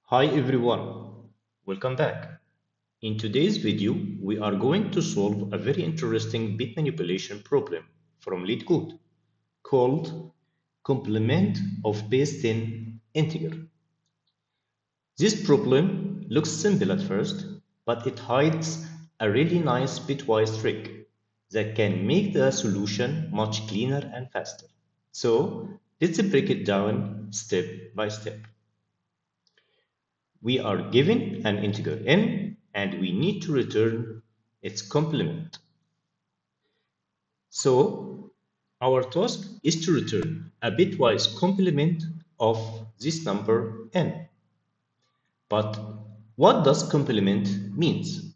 Hi everyone, welcome back. In today's video, we are going to solve a very interesting bit manipulation problem from leetcode called complement of base 10 integer. This problem looks simple at first, but it hides a really nice bitwise trick that can make the solution much cleaner and faster. So let's break it down step by step. We are given an integer n and we need to return its complement. So our task is to return a bitwise complement of this number n. But what does complement means?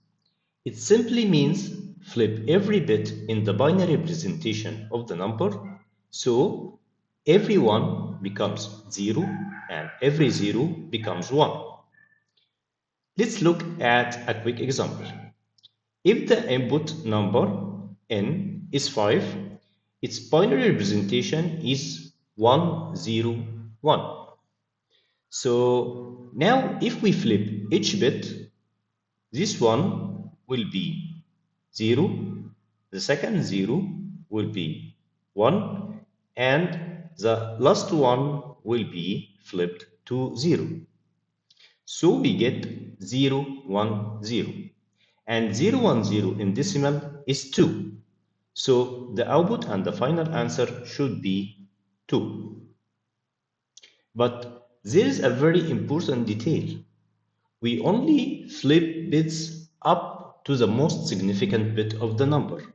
It simply means flip every bit in the binary representation of the number, so every 1 becomes 0 and every 0 becomes 1. Let's look at a quick example. If the input number n is 5, its binary representation is 1, 0, 1. So now if we flip each bit, this one will be 0, the second 0 will be 1, and the last one will be flipped to 0. So we get 0, 1, 0. And 0, 1, 0 in decimal is 2. So the output and the final answer should be 2. But there is a very important detail. We only flip bits up to the most significant bit of the number.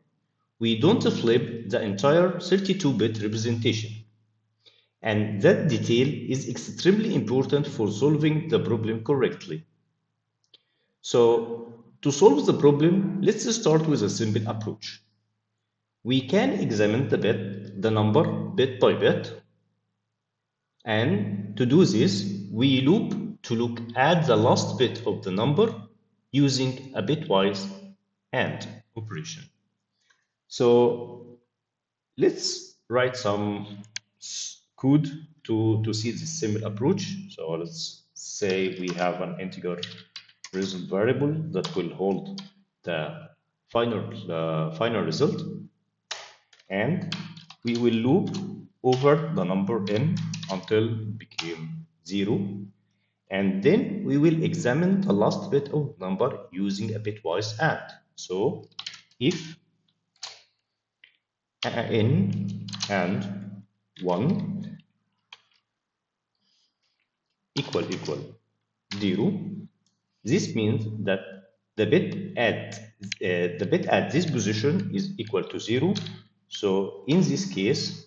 We don't flip the entire 32-bit representation. And that detail is extremely important for solving the problem correctly. So to solve the problem, let's start with a simple approach. We can examine the number bit by bit, and to do this, we loop to look at the last bit of the number using a bitwise AND operation. So let's write some code to see this simple approach. So let's say we have an integer result variable that will hold the final result, and we will loop over the number n until it became 0, and then we will examine the last bit of number using a bitwise AND. So if n and 1 equal 0, this means that the bit at this position is equal to 0. So in this case,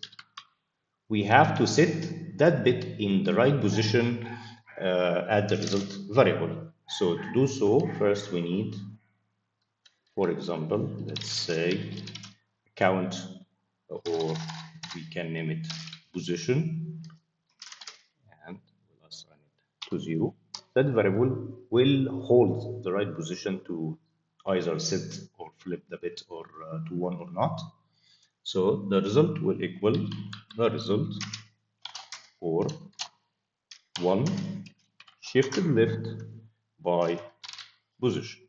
we have to set that bit in the right position at the result variable. So to do so, first we need, for example, let's say count, or we can name it position, and we'll assign it to 0. That variable will hold the right position to either set or flip the bit or to 1 or not. So the result will equal the result, or 1 shifted left by position.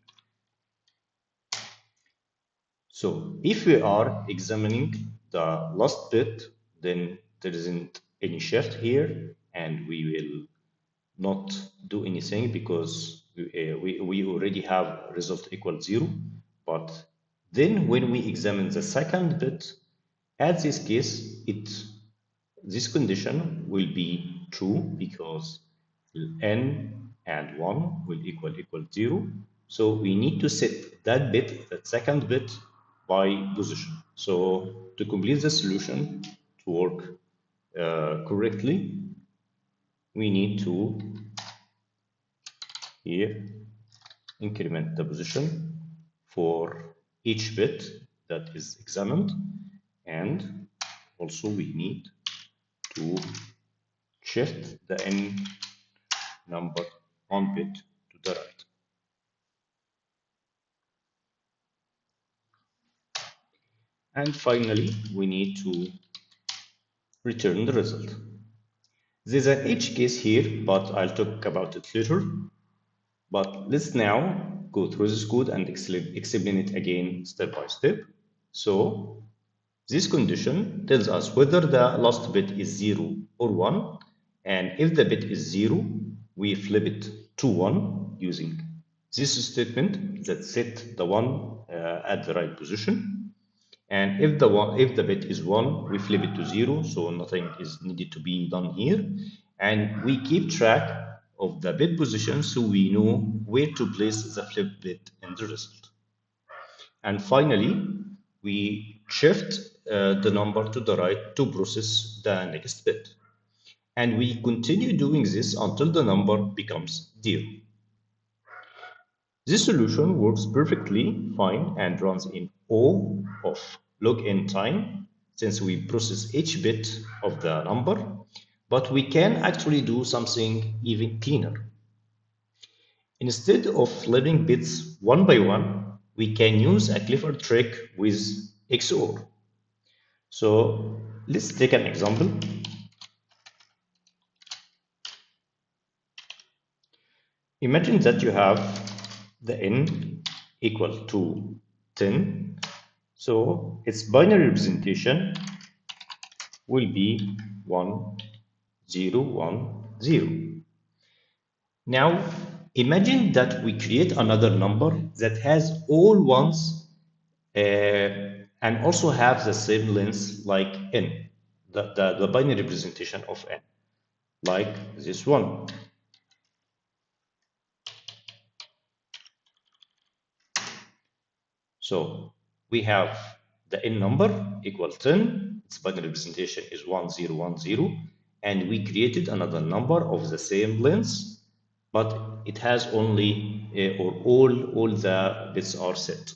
So if we are examining the last bit, then there isn't any shift here, and we will not do anything because we already have result equal 0. But then when we examine the second bit, at this case, this condition will be true because n and 1 will equal 0. So we need to set that bit, that second bit, by position. So to complete the solution to work correctly, we need to here increment the position for each bit that is examined, and also we need to shift the n number one bit to the right. And finally, we need to return the result. There's an edge case here, but I'll talk about it later. But let's now go through this code and explain it again step by step. So this condition tells us whether the last bit is 0 or 1, and if the bit is 0, we flip it to 1 using this statement that set the 1 at the right position. And if the bit is 1, we flip it to 0, so nothing is needed to be done here. And we keep track of the bit position so we know where to place the flip bit in the result. And finally, we shift the number to the right to process the next bit. And we continue doing this until the number becomes 0. This solution works perfectly fine and runs in O of log n time since we process each bit of the number, but we can actually do something even cleaner. Instead of flipping bits one by one, we can use a clever trick with XOR. So let's take an example. Imagine that you have the n equal to 10. So its binary representation will be 1, 0, 1, 0. Now imagine that we create another number that has all ones and also have the same length like n, the binary representation of n, like this one. So we have the n number equal 10, its binary representation is 1010, and we created another number of the same length, but it has only, or all the bits are set.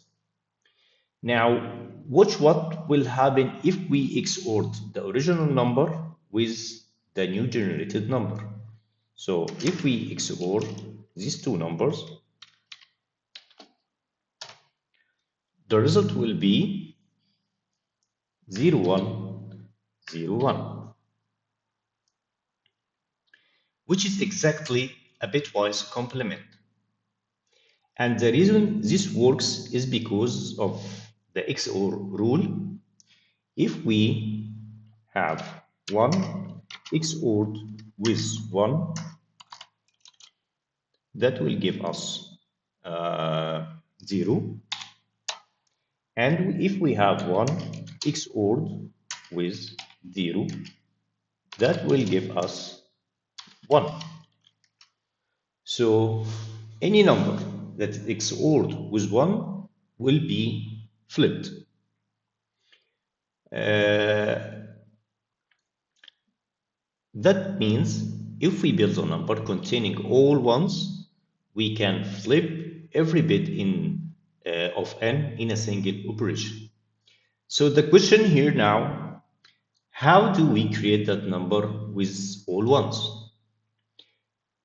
Now, watch what will happen if we XORed the original number with the new generated number. So if we XOR these two numbers, the result will be 0101, which is exactly a bitwise complement. And the reason this works is because of the XOR rule. If we have 1 XORed with 1, that will give us 0. And if we have 1 XORed with 0, that will give us 1. So any number that is XORed with 1 will be flipped. That means if we build a number containing all ones, we can flip every bit of n in a single operation. So the question here now, how do we create that number with all ones?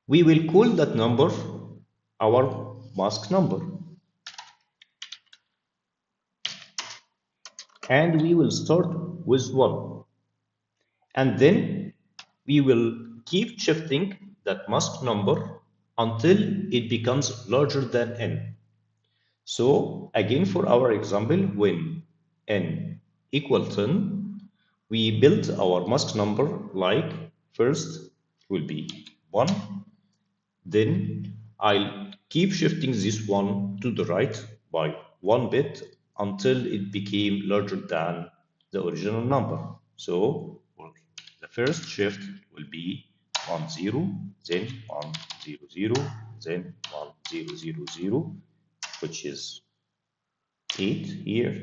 We will call that number our mask number. And we will start with 1. And then we will keep shifting that mask number until it becomes larger than n. So again, for our example, when n equal 10, we build our mask number like first will be 1, then I'll keep shifting this 1 to the right by 1 bit until it became larger than the original number. So the first shift will be 1 0, then 1 0 0, then 1 0 0 0, which is 8 here,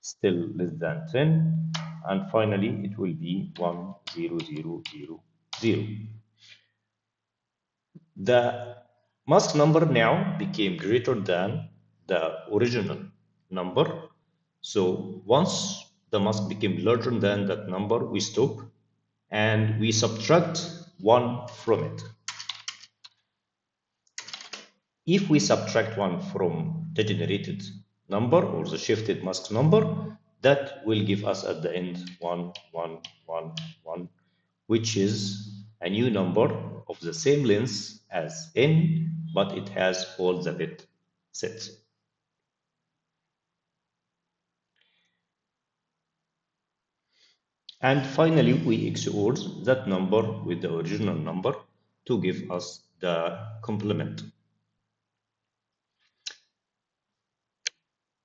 still less than 10, and finally it will be 1 0 0 0 0. The mask number now became greater than the original number. So once the mask became larger than that number, we stop and we subtract 1 from it. If we subtract 1 from the generated number or the shifted mask number, that will give us at the end 1, 1, 1, 1, which is a new number of the same length as n, but it has all the bit sets. And finally, we XOR that number with the original number to give us the complement.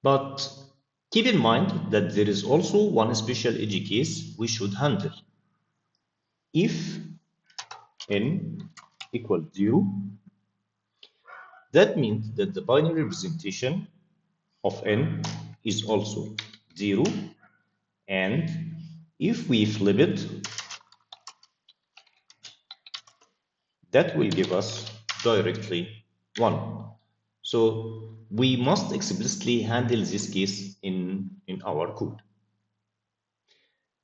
But keep in mind that there is also one special edge case we should handle. If n equals 0, that means that the binary representation of n is also 0, and if we flip it, that will give us directly 1. So we must explicitly handle this case in our code.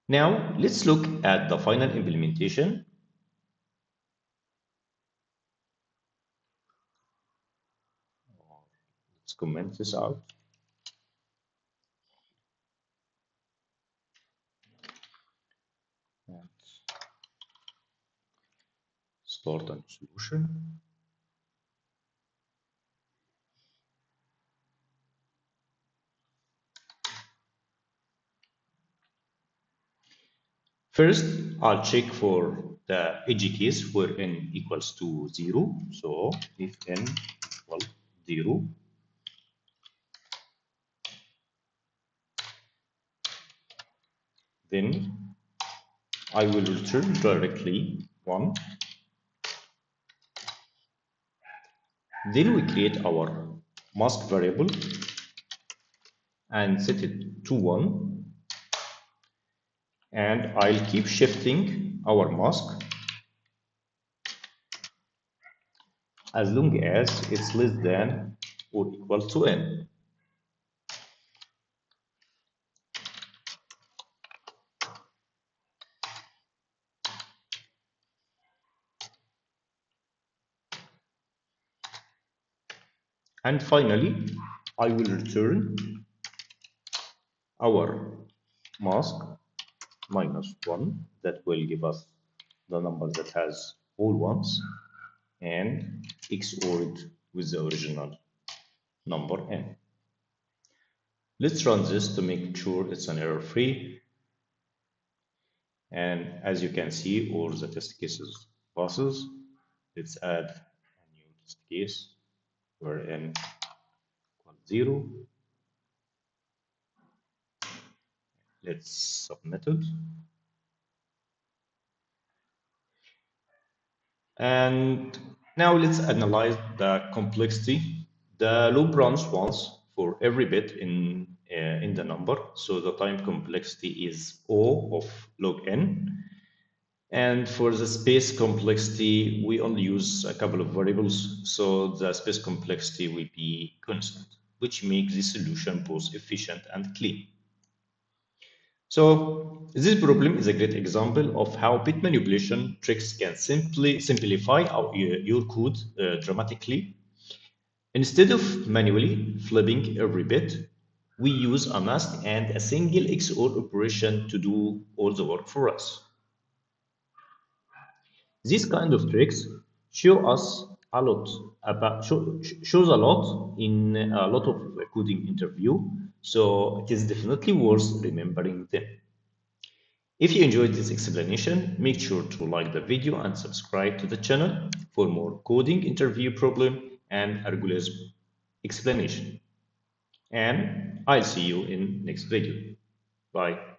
Now let's look at the final implementation. Let's comment this out. And start a solution. First, I'll check for the edge case where n equals to 0. So if n equals 0, then I will return directly 1. Then we create our mask variable and set it to 1. And I'll keep shifting our mask as long as it's less than or equal to n. And finally, I will return our mask minus 1. That will give us the number that has all ones and XORed with the original number n. Let's run this to make sure it's an error free. And as you can see, all the test cases passes. Let's add a new test case where n equals 0. Let's submit it. And now let's analyze the complexity. The loop runs once for every bit in the number. So the time complexity is O of log n. And for the space complexity, we only use a couple of variables. So the space complexity will be constant, which makes the solution both efficient and clean. So this problem is a great example of how bit manipulation tricks can simply simplify your code dramatically. Instead of manually flipping every bit, we use a mask and a single XOR operation to do all the work for us. These kind of tricks show us a lot about shows a lot in a lot of coding interview, so it is definitely worth remembering them. If you enjoyed this explanation, make sure to like the video and subscribe to the channel for more coding interview problem and algorithm explanation. And I'll see you in next video. Bye.